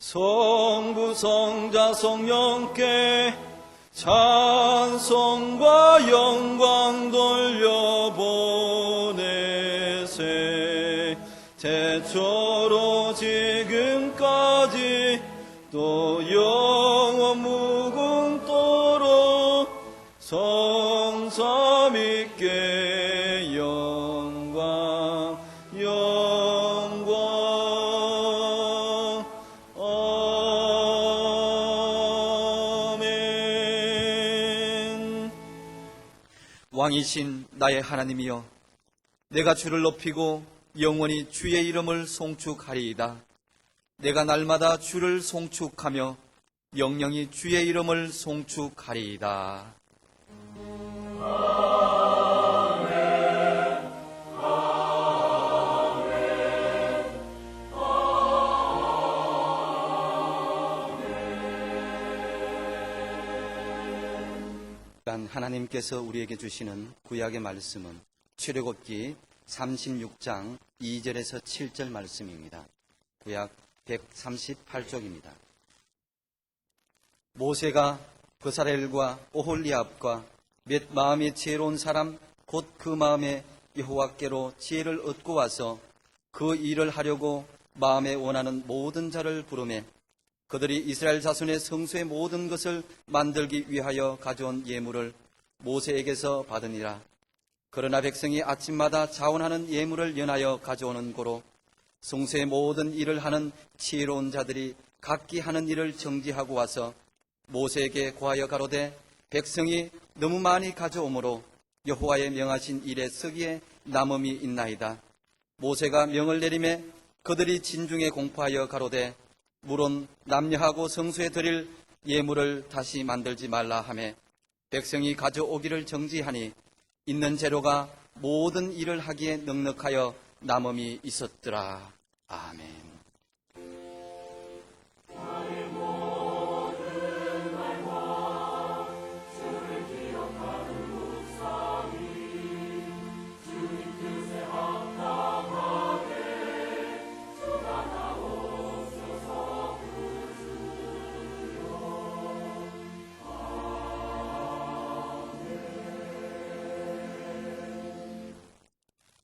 성부 성자 성령께 찬송과 영광 돌려보내세. 태초로 지금까지 또 영원 무궁토록 성삼위께 영광 아멘. 왕이신 나의 하나님이여, 내가 주를 높이고 영원히 주의 이름을 송축하리이다. 내가 날마다 주를 송축하며 영영이 주의 이름을 송축하리이다. 하나님께서 우리에게 주시는 구약의 말씀은 출애굽기 36장 2절에서 7절 말씀입니다. 구약 138쪽입니다. 모세가 브사렐과 오홀리압과 몇 마음이 지혜로운 사람 곧 그 마음에 여호와께로 지혜를 얻고 와서 그 일을 하려고 마음에 원하는 모든 자를 부르매 그들이 이스라엘 자손의 성소의 모든 것을 만들기 위하여 가져온 예물을 모세에게서 받으니라. 그러나 백성이 아침마다 자원하는 예물을 연하여 가져오는 고로 성소의 모든 일을 하는 지혜로운 자들이 각기 하는 일을 정지하고 와서 모세에게 고하여 가로되, 백성이 너무 많이 가져오므로 여호와의 명하신 일에 서기에 남음이 있나이다. 모세가 명을 내리매 그들이 진중에 공포하여 가로되, 물론 남녀하고 성소에 드릴 예물을 다시 만들지 말라 하며 백성이 가져오기를 정지하니 있는 재료가 모든 일을 하기에 넉넉하여 남음이 있었더라. 아멘.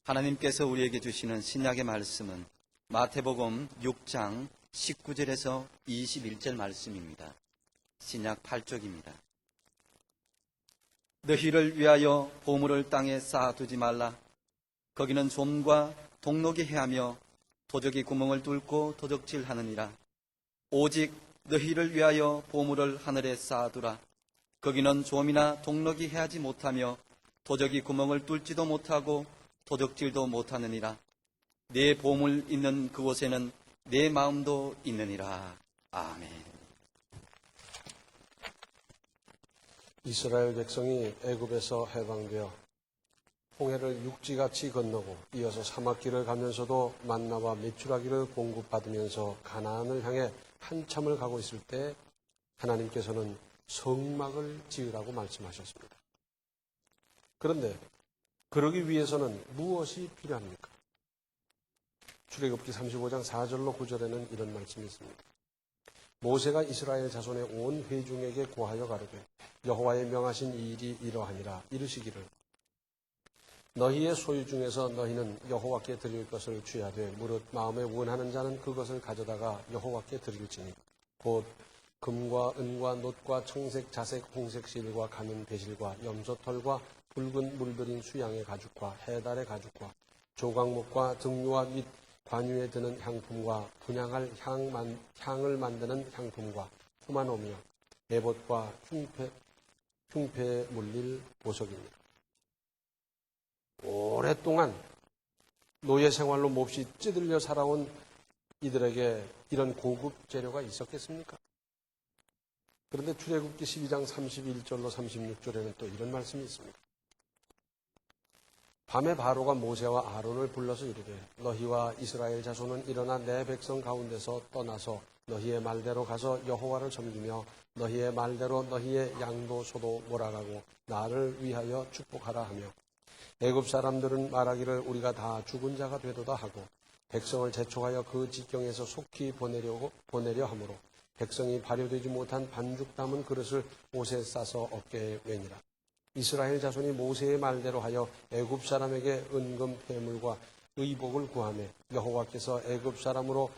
하나님께서 우리에게 주시는 신약의 말씀은 마태복음 6장 19절에서 21절 말씀입니다. 신약 8쪽입니다. 너희를 위하여 보물을 땅에 쌓아두지 말라. 거기는 좀과 동록이 해하며 도적이 구멍을 뚫고 도적질하느니라. 오직 너희를 위하여 보물을 하늘에 쌓아두라. 거기는 좀이나 동록이 해하지 못하며 도적이 구멍을 뚫지도 못하고 도적질도 못하느니라. 내 보물 있는 그곳에는 내 마음도 있느니라. 아멘. 이스라엘 백성이 애굽에서 해방되어 홍해를 육지같이 건너고 이어서 사막길을 가면서도 만나와 메추라기를 공급받으면서 가나안을 향해 한참을 가고 있을 때 하나님께서는 성막을 지으라고 말씀하셨습니다. 그런데 그러기 위해서는 무엇이 필요합니까? 출애굽기 35장 4절로 9절에는 이런 말씀이 있습니다. 모세가 이스라엘 자손의 온 회중에게 고하여 가로되, 여호와의 명하신 이 일이 이러하니라. 이르시기를, 너희의 소유 중에서 너희는 여호와께 드릴 것을 취하되 무릇 마음에 원하는 자는 그것을 가져다가 여호와께 드릴지니 곧 금과 은과 놋과 청색, 자색, 홍색 실과 가는 배실과 염소털과 붉은 물들인 수양의 가죽과 해달의 가죽과 조각목과 등유와 및 관유에 드는 향품과 분향할 향을 만드는 향품과 후마노며 에봇과 흉패에 물릴 보석입니다. 오랫동안 노예 생활로 몹시 찌들려 살아온 이들에게 이런 고급 재료가 있었겠습니까? 그런데 출애굽기 12장 31절로 36절에는 또 이런 말씀이 있습니다. 밤에 바로가 모세와 아론을 불러서 이르되, 너희와 이스라엘 자손은 일어나 내 백성 가운데서 떠나서 너희의 말대로 가서 여호와를 섬기며 너희의 말대로 너희의 양도 소도 몰아가고 나를 위하여 축복하라 하며 애굽 사람들은 말하기를 우리가 다 죽은 자가 되도다 하고 백성을 재촉하여 그 지경에서 속히 보내려 하므로 백성이 발효되지 못한 반죽 담은 그릇을 옷에 싸서 어깨에 매니라. 이스라엘 자손이 모세의 말대로 하여 애굽 사람에게 은금 폐물과 의복을 구하며 여호와께서 애굽 사람으로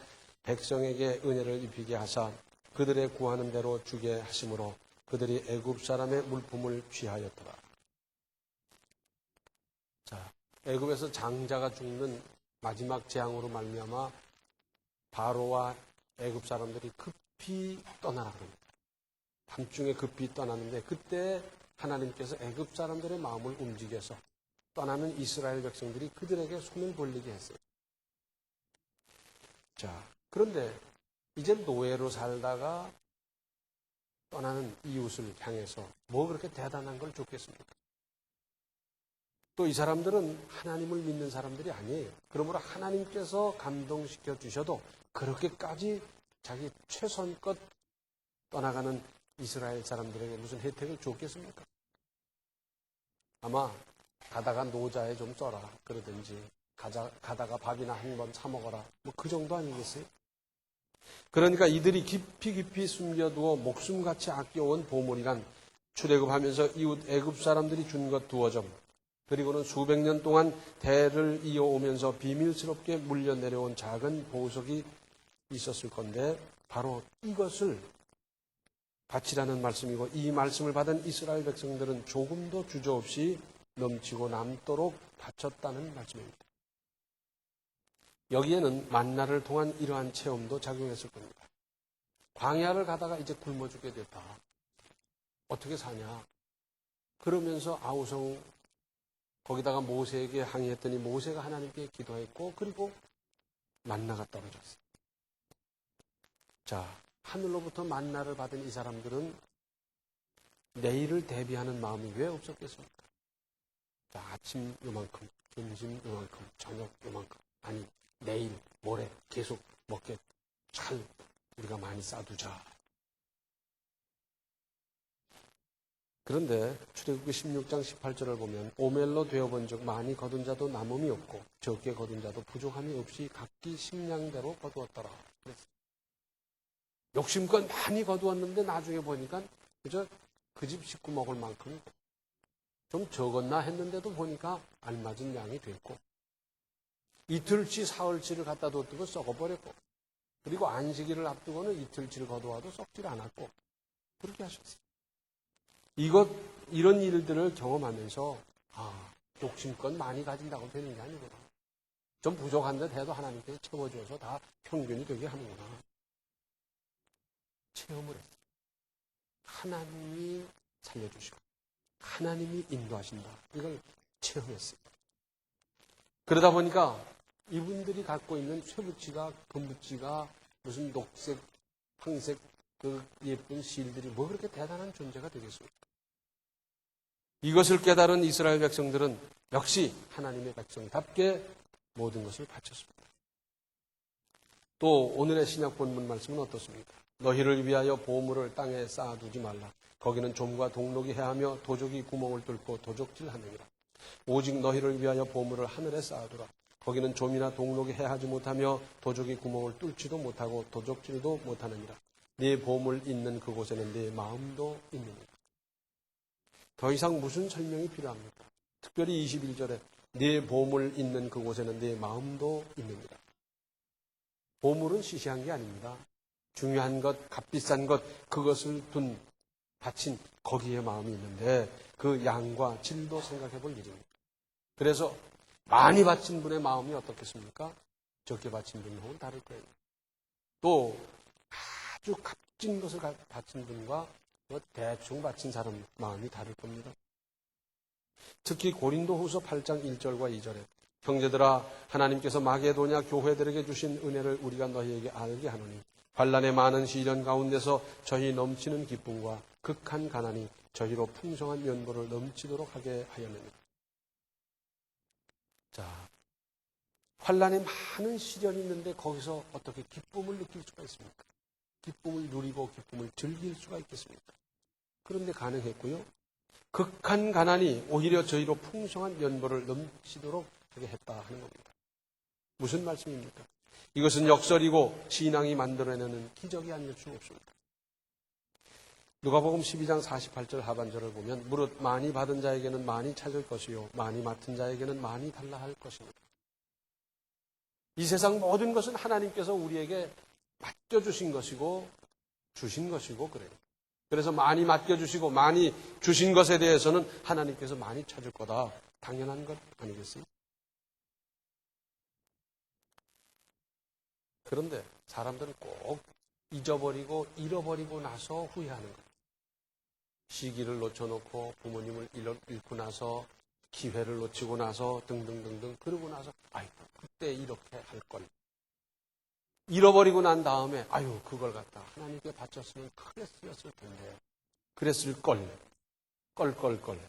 백성에게 은혜를 입히게 하사 그들의 구하는 대로 주게 하심으로 그들이 애굽 사람의 물품을 취하였더라. 자, 애굽에서 장자가 죽는 마지막 재앙으로 말미암아 바로와 애굽 사람들이 급히 떠나라 그럽니다. 밤중에 급히 떠나는데 그때 하나님께서 애굽 사람들의 마음을 움직여서 떠나는 이스라엘 백성들이 그들에게 손을 벌리게 했어요. 자, 그런데 이제 노예로 살다가 떠나는 이웃을 향해서 뭐 그렇게 대단한 걸 줬겠습니까? 또 이 사람들은 하나님을 믿는 사람들이 아니에요. 그러므로 하나님께서 감동시켜 주셔도 그렇게까지 자기 최선껏 떠나가는 이스라엘 사람들에게 무슨 혜택을 줬겠습니까? 아마 가다가 노자에 좀 써라 그러든지 가다가 밥이나 한 번 사 먹어라 뭐 그 정도 아니겠어요? 그러니까 이들이 깊이 숨겨두어 목숨같이 아껴온 보물이란 출애굽하면서 이웃 애굽 사람들이 준 것 2점 그리고는 수백 년 동안 대를 이어오면서 비밀스럽게 물려 내려온 작은 보석이 있었을 건데 바로 이것을 바치라는 말씀이고 이 말씀을 받은 이스라엘 백성들은 조금도 주저없이 넘치고 남도록 바쳤다는 말씀입니다. 여기에는 만나를 통한 이러한 체험도 작용했을 겁니다. 광야를 가다가 이제 굶어 죽게 됐다. 어떻게 사냐? 그러면서 아우성 거기다가 모세에게 항의했더니 모세가 하나님께 기도했고 그리고 만나가 떨어졌어요. 자, 하늘로부터 만나를 받은 이 사람들은 내일을 대비하는 마음이 왜 없었겠습니까? 자, 아침 요만큼, 점심 요만큼, 저녁 요만큼. 아니, 내일, 모레 계속 먹게 잘 우리가 많이 싸두자. 그런데 출애굽기 16장 18절을 보면 오멜로 되어본 적 많이 거둔 자도 남음이 없고 적게 거둔 자도 부족함이 없이 각기 식량대로 거두었더라. 그랬어요. 욕심껏 많이 거두었는데 나중에 보니까 그저 그 집 식구 먹을 만큼 좀 적었나 했는데도 보니까 알맞은 양이 됐고 이틀치 사흘치를 갖다 뒀다고 썩어버렸고 그리고 안식일을 앞두고는 이틀치를 거두어도 썩질 않았고 그렇게 하셨어요. 이런 일들을 경험하면서 욕심껏 많이 가진다고 되는 게 아니구나. 좀 부족한 듯 해도 하나님께서 채워줘서 다 평균이 되게 하는구나. 체험을 했어요. 하나님이 살려주시고 하나님이 인도하신다. 이걸 체험했어요. 그러다 보니까 이분들이 갖고 있는 쇠붙이가 금붙이가 무슨 녹색, 황색 그 예쁜 실들이 뭐 그렇게 대단한 존재가 되겠습니까? 이것을 깨달은 이스라엘 백성들은 역시 하나님의 백성답게 모든 것을 바쳤습니다. 또 오늘의 신약 본문 말씀은 어떻습니까? 너희를 위하여 보물을 땅에 쌓아두지 말라. 거기는 좀과 동록이 해하며 도적이 구멍을 뚫고 도적질하느니라. 오직 너희를 위하여 보물을 하늘에 쌓아두라. 거기는 좀이나 동록이 해하지 못하며 도적이 구멍을 뚫지도 못하고 도적질도 못하느니라. 네 보물 있는 그곳에는 네 마음도 있느니라. 더 이상 무슨 설명이 필요합니까? 특별히 21절에 네 보물 있는 그곳에는 네 마음도 있느니라. 보물은 시시한 게 아닙니다. 중요한 것, 값비싼 것, 그것을 바친 거기에 마음이 있는데 그 양과 질도 생각해 볼 일입니다. 그래서 많이 바친 분의 마음이 어떻겠습니까? 적게 바친 분하고는 다를 거예요. 또 아주 값진 것을 바친 분과 대충 바친 사람 마음이 다를 겁니다. 특히 고린도후서 8장 1절과 2절에 형제들아 하나님께서 마게도냐 교회들에게 주신 은혜를 우리가 너희에게 알게 하노니 환난의 많은 시련 가운데서 저희 넘치는 기쁨과 극한 가난이 저희로 풍성한 연보를 넘치도록 하게 하였느니라. 자, 환난에 많은 시련이 있는데 거기서 어떻게 기쁨을 느낄 수가 있습니까? 기쁨을 누리고 기쁨을 즐길 수가 있겠습니까? 그런데 가능했고요. 극한 가난이 오히려 저희로 풍성한 연보를 넘치도록 하게 했다 하는 겁니다. 무슨 말씀입니까? 이것은 역설이고 신앙이 만들어내는 기적이 아닐 수 없습니다. 누가복음 12장 48절 하반절을 보면 무릇 많이 받은 자에게는 많이 찾을 것이요 많이 맡은 자에게는 많이 달라 할 것입니다. 이 세상 모든 것은 하나님께서 우리에게 맡겨주신 것이고 주신 것이고 그래요. 그래서 많이 맡겨주시고 많이 주신 것에 대해서는 하나님께서 많이 찾을 거다. 당연한 것 아니겠어요? 그런데 사람들은 꼭 잊어버리고 잃어버리고 나서 후회하는 거예요. 시기를 놓쳐놓고 부모님을 잃고 나서 기회를 놓치고 나서 등등등등 그러고 나서 아이고 그때 이렇게 할 걸. 잃어버리고 난 다음에 아유 그걸 갖다 하나님께 바쳤으면 크게 쓰였을 텐데 그랬을 걸. 껄껄껄.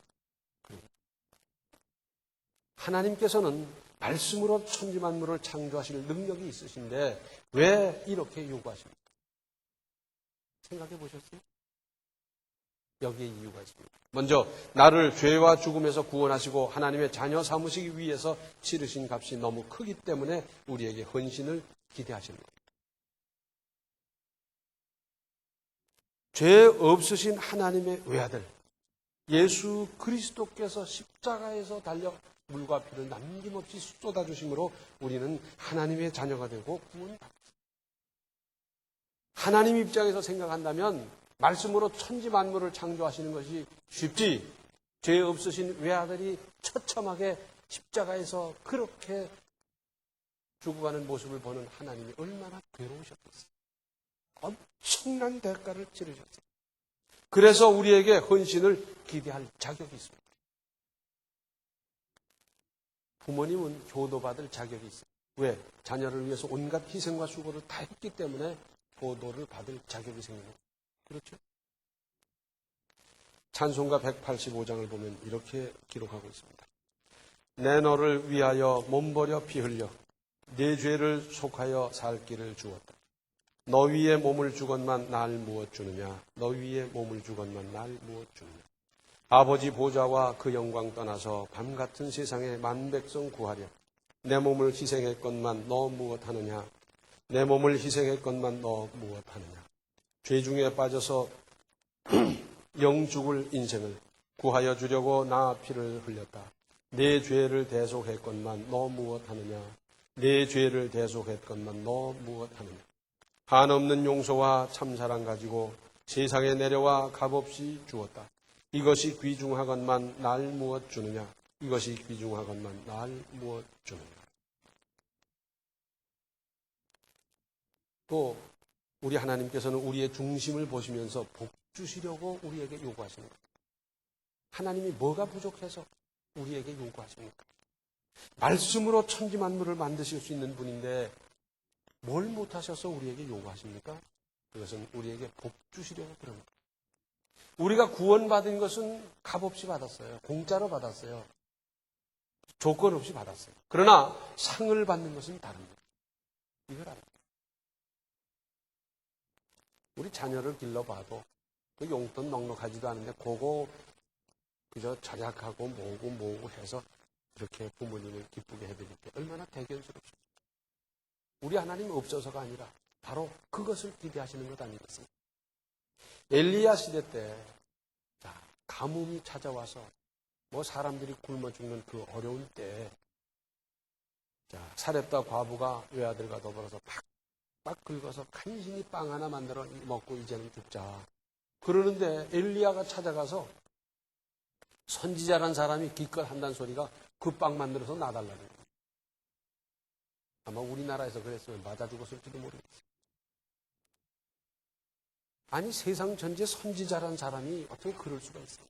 하나님께서는 말씀으로 천지만물을 창조하실 능력이 있으신데 왜 이렇게 요구하십니까? 생각해 보셨어요? 여기에 이유가 있습니다. 먼저 나를 죄와 죽음에서 구원하시고 하나님의 자녀 삼으시기 위해서 치르신 값이 너무 크기 때문에 우리에게 헌신을 기대하십니다. 죄 없으신 하나님의 외아들 예수 그리스도께서 십자가에서 달려 물과 피를 남김없이 쏟아주심으로 우리는 하나님의 자녀가 되고 구원받습니다. 하나님 입장에서 생각한다면 말씀으로 천지 만물을 창조하시는 것이 쉽지 죄 없으신 외아들이 처참하게 십자가에서 그렇게 죽어가는 모습을 보는 하나님이 얼마나 괴로우셨겠어요. 엄청난 대가를 치르셨어요. 그래서 우리에게 헌신을 기대할 자격이 있습니다. 부모님은 효도받을 자격이 있어요. 왜? 자녀를 위해서 온갖 희생과 수고를 다 했기 때문에 효도를 받을 자격이 생깁니다. 그렇죠? 찬송가 185장을 보면 이렇게 기록하고 있습니다. 내 너를 위하여 몸버려 피 흘려 내 죄를 속하여 살 길을 주었다. 너 위에 몸을 주건만 날 무엇 주느냐. 너 위에 몸을 주건만 날 무엇 주느냐. 아버지 보좌와 그 영광 떠나서 밤같은 세상에 만백성 구하려 내 몸을 희생했건만 너 무엇 하느냐. 내 몸을 희생했건만 너 무엇 하느냐. 죄 중에 빠져서 영 죽을 인생을 구하여 주려고 나 피를 흘렸다. 내 죄를 대속했건만 너 무엇 하느냐. 내 죄를 대속했건만 너 무엇 하느냐. 한없는 용서와 참사랑 가지고 세상에 내려와 값없이 주었다. 이것이 귀중하건만 날 무엇 주느냐. 이것이 귀중하건만 날 무엇 주느냐. 또 우리 하나님께서는 우리의 중심을 보시면서 복 주시려고 우리에게 요구하시는 겁니다. 하나님이 뭐가 부족해서 우리에게 요구하십니까? 말씀으로 천지 만물을 만드실 수 있는 분인데 뭘 못하셔서 우리에게 요구하십니까? 그것은 우리에게 복 주시려고 그럽니다. 우리가 구원받은 것은 값없이 받았어요. 공짜로 받았어요. 조건 없이 받았어요. 그러나 상을 받는 것은 다릅니다. 이걸 알아요. 우리 자녀를 길러봐도 그 용돈 넉넉하지도 않은데 그거 그저 절약하고 모으고 해서 이렇게 부모님을 기쁘게 해드릴 때 얼마나 대견스럽습니까? 우리 하나님 없어서가 아니라 바로 그것을 기대하시는 것 아니겠습니까? 엘리야 시대 때 가뭄이 찾아와서 사람들이 굶어 죽는 그 어려운 때 사렙다 과부가 외아들과 더불어서 팍팍 긁어서 간신히 빵 하나 만들어 먹고 이제는 죽자. 그러는데 엘리야가 찾아가서 선지자란 사람이 기껏 한다는 소리가 그 빵 만들어서 놔달라는 거예요. 아마 우리나라에서 그랬으면 맞아 죽었을지도 모르겠어요. 아니 세상 전체 선지자란 사람이 어떻게 그럴 수가 있어요?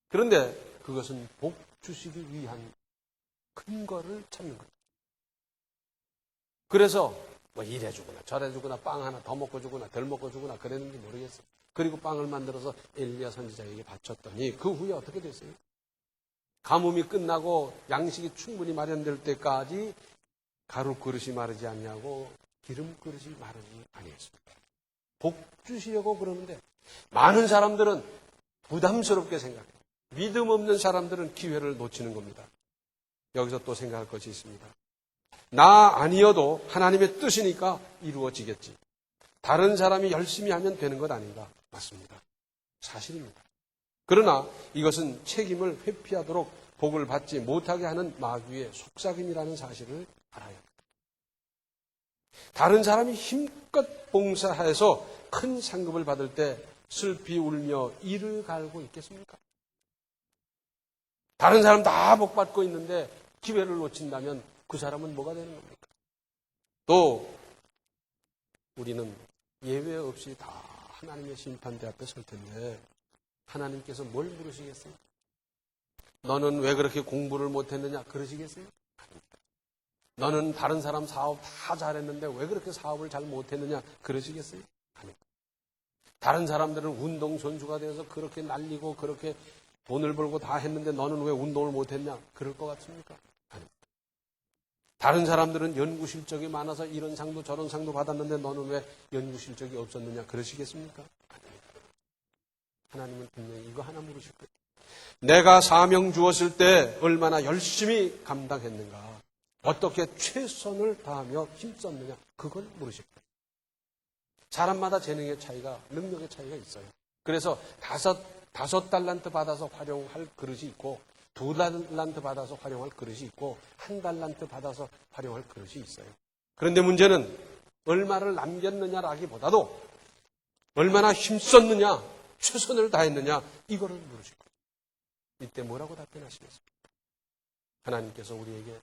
그런데 그것은 복 주시기 위한 근거를 찾는 거예요. 그래서 이래 주거나 저래 주거나 빵 하나 더 먹고 주거나 덜 먹고 주거나 그랬는지 모르겠어요. 그리고 빵을 만들어서 엘리야 선지자에게 바쳤더니 그 후에 어떻게 됐어요? 가뭄이 끝나고 양식이 충분히 마련될 때까지 가루 그릇이 마르지 않냐고 기름 그릇이 마르지 아니했습니다. 복 주시려고 그러는데 많은 사람들은 부담스럽게 생각해요. 믿음 없는 사람들은 기회를 놓치는 겁니다. 여기서 또 생각할 것이 있습니다. 나 아니어도 하나님의 뜻이니까 이루어지겠지. 다른 사람이 열심히 하면 되는 것 아닌가? 맞습니다. 사실입니다. 그러나 이것은 책임을 회피하도록 복을 받지 못하게 하는 마귀의 속삭임이라는 사실을 알아야 합니다. 다른 사람이 힘껏 봉사해서 큰 상급을 받을 때 슬피 울며 이를 갈고 있겠습니까? 다른 사람 다 복 받고 있는데 기회를 놓친다면 그 사람은 뭐가 되는 겁니까? 또 우리는 예외 없이 다 하나님의 심판대 앞에 설 텐데 하나님께서 뭘 물으시겠어요? 너는 왜 그렇게 공부를 못했느냐? 그러시겠어요? 너는 다른 사람 사업 다 잘했는데 왜 그렇게 사업을 잘 못했느냐? 그러시겠어요? 아닙니다. 다른 사람들은 운동선수가 되어서 그렇게 날리고 그렇게 돈을 벌고 다 했는데 너는 왜 운동을 못했냐? 그럴 것 같습니까? 아닙니다. 다른 사람들은 연구 실적이 많아서 이런 상도 저런 상도 받았는데 너는 왜 연구 실적이 없었느냐? 그러시겠습니까? 아닙니다. 하나님은 분명히 이거 하나 물으실 거예요. 내가 사명 주었을 때 얼마나 열심히 감당했는가? 어떻게 최선을 다하며 힘썼느냐? 그걸 물으실 거예요. 사람마다 재능의 차이가, 능력의 차이가 있어요. 그래서 다섯 달란트 받아서 활용할 그릇이 있고 2달란트 받아서 활용할 그릇이 있고 1달란트 받아서 활용할 그릇이 있어요. 그런데 문제는 얼마를 남겼느냐라기보다도 얼마나 힘썼느냐, 최선을 다했느냐 이거를 물으실 거예요. 이때 뭐라고 답변하시겠습니까? 하나님께서 우리에게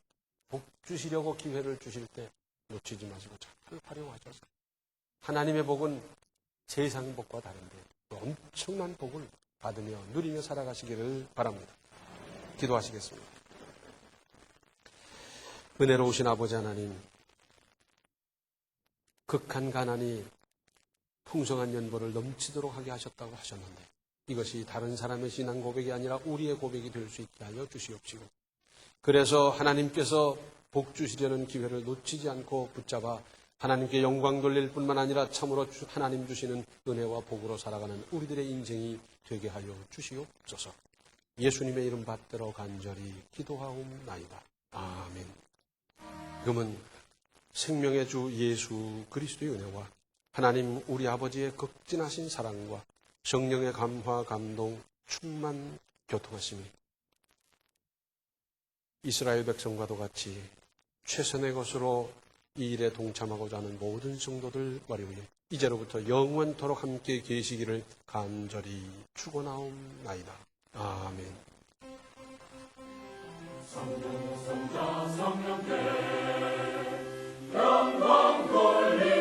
복 주시려고 기회를 주실 때 놓치지 마시고 잘 활용하셔서 하나님의 복은 세상 복과 다른데 엄청난 복을 받으며 누리며 살아가시기를 바랍니다. 기도하시겠습니다. 은혜로우신 아버지 하나님, 극한 가난이 풍성한 연보를 넘치도록 하게 하셨다고 하셨는데 이것이 다른 사람의 신앙 고백이 아니라 우리의 고백이 될 수 있게 하여 주시옵시고, 그래서 하나님께서 복 주시려는 기회를 놓치지 않고 붙잡아 하나님께 영광 돌릴 뿐만 아니라 참으로 하나님 주시는 은혜와 복으로 살아가는 우리들의 인생이 되게 하여 주시옵소서. 예수님의 이름 받들어 간절히 기도하옵나이다. 아멘. 그러면 생명의 주 예수 그리스도의 은혜와 하나님 우리 아버지의 극진하신 사랑과 성령의 감화 감동 충만 교통하심이 이스라엘 백성과도 같이 최선의 것으로 이 일에 동참하고자 하는 모든 성도들 머리 위에 이제로부터 영원토록 함께 계시기를 간절히 축원하옵나이다. 아멘. 성자 성령께 영광 돌리